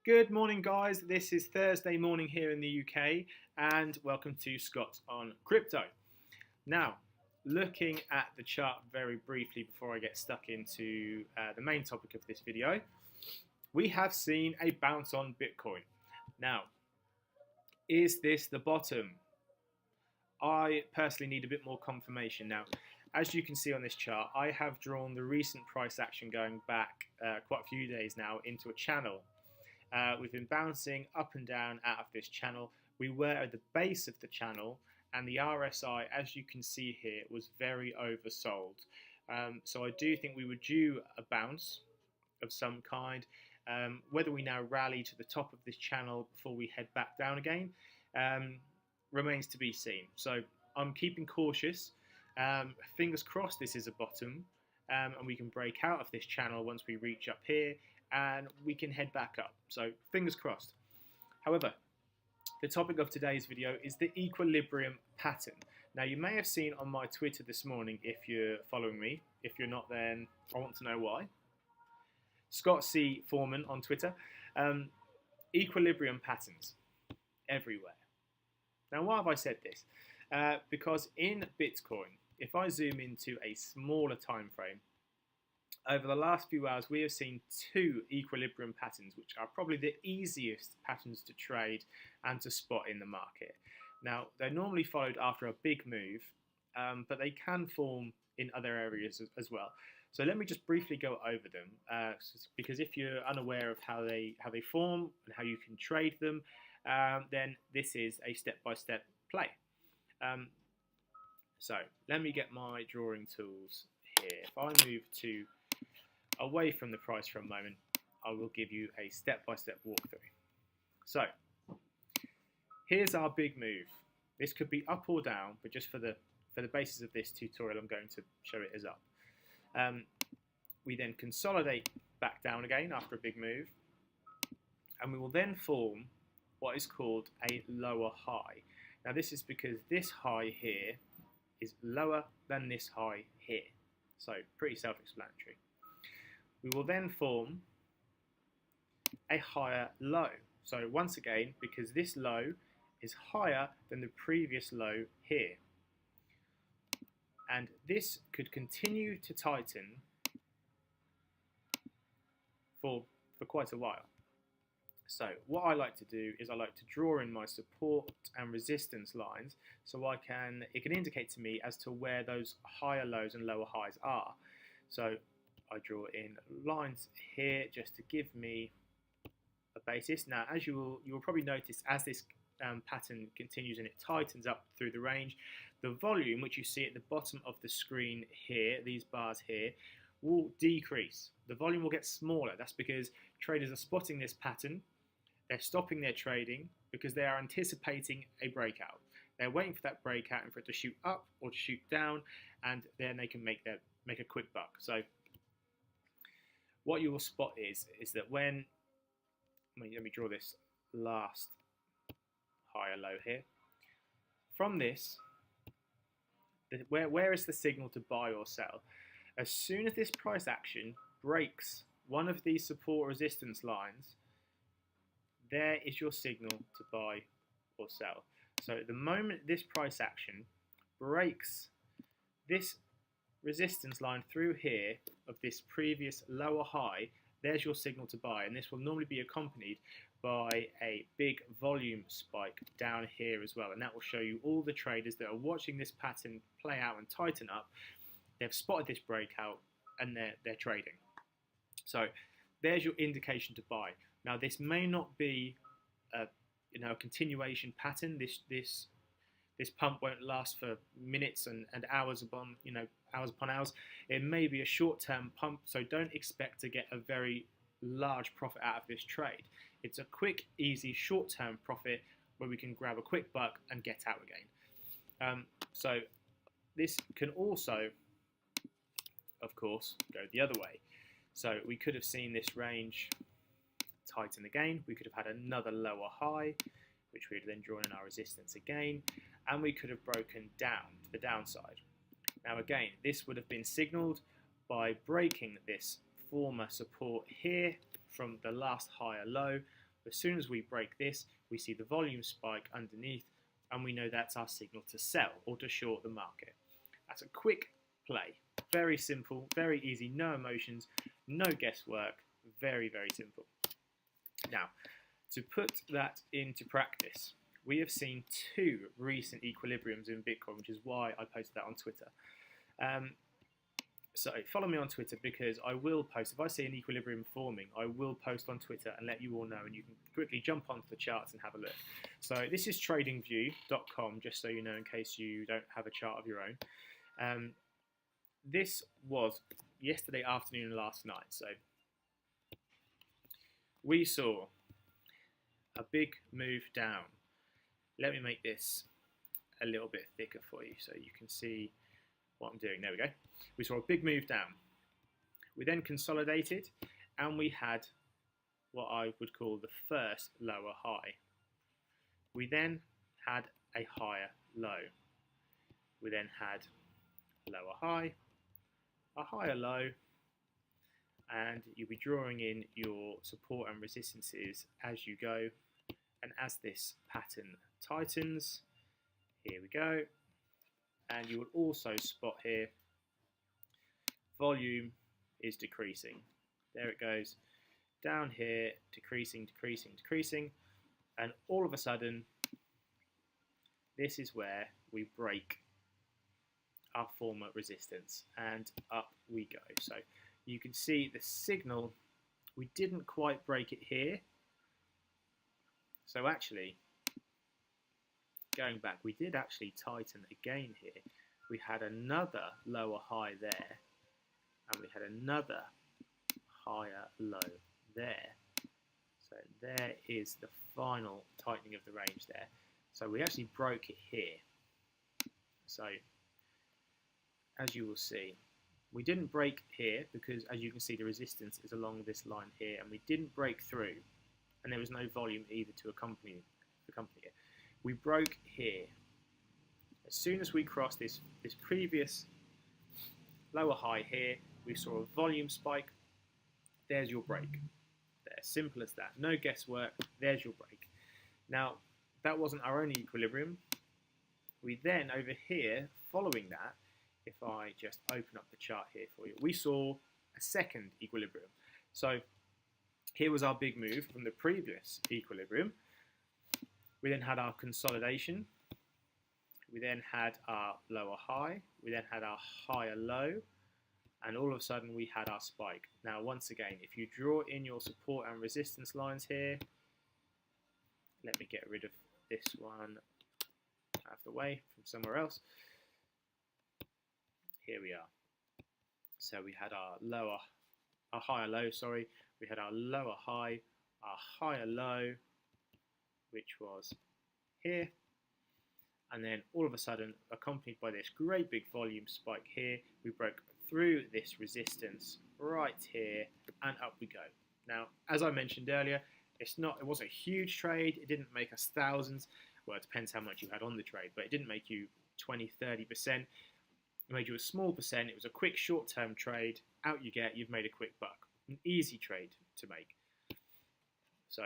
Good morning, guys. This is Thursday morning here in the UK, and welcome to Scott on Crypto. Now, looking at the chart very briefly before I get stuck into the main topic of this video, we have seen a bounce on Bitcoin. Now, is this the bottom? I personally need a bit more confirmation. Now, as you can see on this chart, I have drawn the recent price action going back quite a few days now into a channel. We've been bouncing up and down out of this channel. We were at the base of the channel, and the RSI, as you can see here, was very oversold. So I do think we were due a bounce of some kind. Whether we now rally to the top of this channel before we head back down again remains to be seen. So I'm keeping cautious. Fingers crossed this is a bottom, and we can break out of this channel once we reach up here, and we can head back up. So fingers crossed. However, the topic of today's video is the equilibrium pattern. Now, you may have seen on my Twitter this morning, if you're following me. If you're not, then I want to know why. Scott C. Foreman on Twitter. Equilibrium patterns everywhere. Now, why have I said this? Because in Bitcoin, if I zoom into a smaller time frame, over the last few hours, we have seen two equilibrium patterns, which are probably the easiest patterns to trade and to spot in the market. Now, they're normally followed after a big move, but they can form in other areas as well. So let me just briefly go over them, because if you're unaware of how they form and how you can trade them, then this is a step-by-step play. So let me get my drawing tools here. If I move away from the price for a moment, I will give you a step-by-step walkthrough. So here's our big move. This could be up or down, but just for the basis of this tutorial, I'm going to show it as up. We then consolidate back down again after a big move, and we will then form what is called a lower high. Now, this is because this high here is lower than this high here. So pretty self-explanatory. We will then form a higher low. So once again, because this low is higher than the previous low here. And this could continue to tighten for quite a while. So what I like to do is I like to draw in my support and resistance lines so it can indicate to me as to where those higher lows and lower highs are. So I draw in lines here just to give me a basis. Now, as you will probably notice, as this pattern continues and it tightens up through the range, the volume, which you see at the bottom of the screen here, these bars here, will decrease. The volume will get smaller. That's because traders are spotting this pattern. They're stopping their trading because they are anticipating a breakout. They're waiting for that breakout and for it to shoot up or to shoot down, and then they can make a quick buck. So what you will spot is that when, let me draw this last higher low here. From this, where is the signal to buy or sell? As soon as this price action breaks one of these support resistance lines, there is your signal to buy or sell. So the moment this price action breaks this resistance line through here of this previous lower high, there's your signal to buy, and this will normally be accompanied by a big volume spike down here as well, and that will show you all the traders that are watching this pattern play out and tighten up. They've spotted this breakout and they're trading. So there's your indication to buy. Now, this may not be a continuation pattern. This pump won't last for minutes and hours upon hours. It may be a short-term pump, so don't expect to get a very large profit out of this trade. It's a quick, easy, short-term profit where we can grab a quick buck and get out again. So this can also, of course, go the other way. So we could have seen this range tighten again. We could have had another lower high, which we would then drawn in our resistance again, and we could have broken down to the downside. Now again, this would have been signaled by breaking this former support here from the last higher low As soon as we break this, we see the volume spike underneath, and we know that's our signal to sell or to short the market. That's a quick play. Very simple, very easy, no emotions, no guesswork, very, very simple. Now, to put that into practice, we have seen 2 recent equilibriums in Bitcoin, which is why I posted that on Twitter. So follow me on Twitter, because I will post, if I see an equilibrium forming, I will post on Twitter and let you all know, and you can quickly jump onto the charts and have a look. So this is tradingview.com, just so you know, in case you don't have a chart of your own. This was yesterday afternoon and last night. So we saw a big move down. Let me make this a little bit thicker for you so you can see what I'm doing. There we go. We saw a big move down. We then consolidated, and we had what I would call the first lower high. We then had a higher low. We then had a lower high, a higher low, and you'll be drawing in your support and resistances as you go. And as this pattern tightens, here we go, and you will also spot here volume is decreasing. There it goes, down here, decreasing, decreasing, decreasing, and all of a sudden this is where we break our former resistance, and up we go. So you can see the signal, we didn't quite break it here. So actually, going back, we did actually tighten again here. We had another lower high there, and we had another higher low there. So there is the final tightening of the range there. So we actually broke it here. So as you will see, we didn't break here because, as you can see, the resistance is along this line here, and we didn't break through, and there was no volume either to accompany it. We broke here. As soon as we crossed this previous lower high here, we saw a volume spike. There's your break. There, simple as that. No guesswork. There's your break. Now, that wasn't our only equilibrium. We then, over here, following that, if I just open up the chart here for you, we saw a second equilibrium. So here was our big move from the previous equilibrium. We then had our consolidation. We then had our lower high. We then had our higher low. And all of a sudden we had our spike. Now, once again, if you draw in your support and resistance lines here, let me get rid of this one out of the way from somewhere else. Here we are. So we had our higher low, sorry. We had our lower high, our higher low, which was here. And then all of a sudden, accompanied by this great big volume spike here, we broke through this resistance right here, and up we go. Now, as I mentioned earlier, it wasn't a huge trade. It didn't make us thousands. Well, it depends how much you had on the trade, but it didn't make you 20, 30%. It made you a small percent. It was a quick short-term trade. Out you get, you've made a quick buck. An easy trade to make. So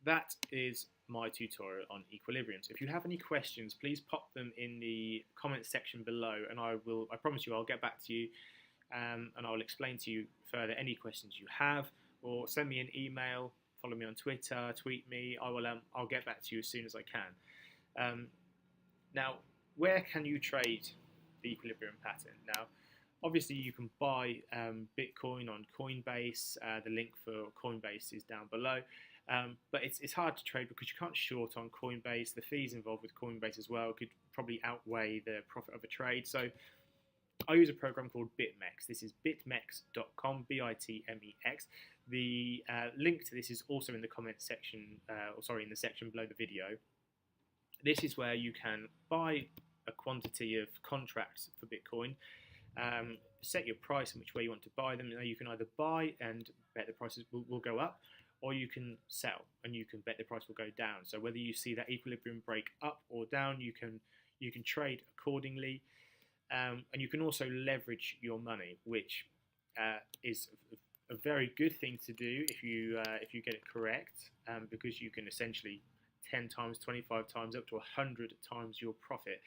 that is my tutorial on equilibrium. So if you have any questions, please pop them in the comment section below, and I promise you I'll get back to you, and I'll explain to you further any questions you have, or send me an email, follow me on Twitter, tweet me. I'll get back to you as soon as I can. Now, where can you trade the equilibrium pattern? Now, obviously you can buy Bitcoin on Coinbase. The link for Coinbase is down below. But it's hard to trade because you can't short on Coinbase. The fees involved with Coinbase as well could probably outweigh the profit of a trade. So I use a program called Bitmex. This is bitmex.com, B-I-T-M-E-X. The link to this is also in the comment section, in the section below the video. This is where you can buy a quantity of contracts for Bitcoin, set your price and which way you want to buy them. You can either buy and bet the prices will go up, or you can sell and you can bet the price will go down. So whether you see that equilibrium break up or down, you can trade accordingly, and you can also leverage your money, which is a very good thing to do if you get it correct, because you can essentially 10 times, 25 times, up to 100 times your profit.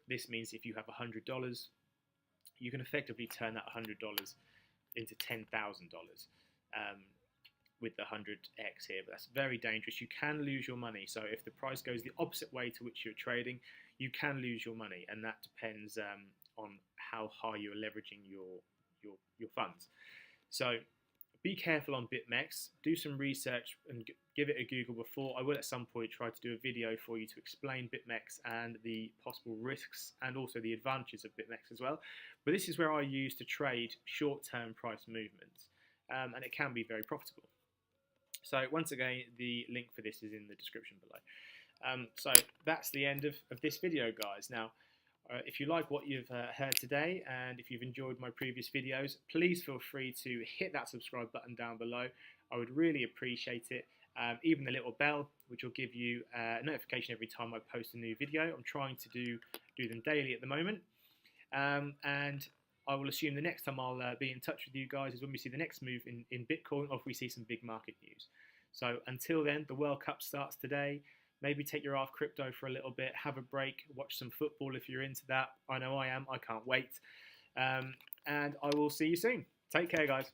This means if you have $100, you can effectively turn that $100 into $10,000 with the 100x here, but that's very dangerous. You can lose your money. So if the price goes the opposite way to which you're trading, you can lose your money, and that depends on how high you're leveraging your funds. So be careful on Bitmex. Do some research and give it a Google before. I will at some point try to do a video for you to explain Bitmex and the possible risks and also the advantages of Bitmex as well. But this is where I use to trade short-term price movements, and it can be very profitable. So once again, the link for this is in the description below. So that's the end of this video, guys. Now, if you like what you've heard today, and if you've enjoyed my previous videos, please feel free to hit that subscribe button down below. I would really appreciate it. Even the little bell, which will give you a notification every time I post a new video. I'm trying to do them daily at the moment. And I will assume the next time I'll be in touch with you guys is when we see the next move in Bitcoin, or if we see some big market news. So until then, the World Cup starts today. Maybe take your eye off crypto for a little bit, have a break, watch some football if you're into that. I know I am. I can't wait. And I will see you soon. Take care, guys.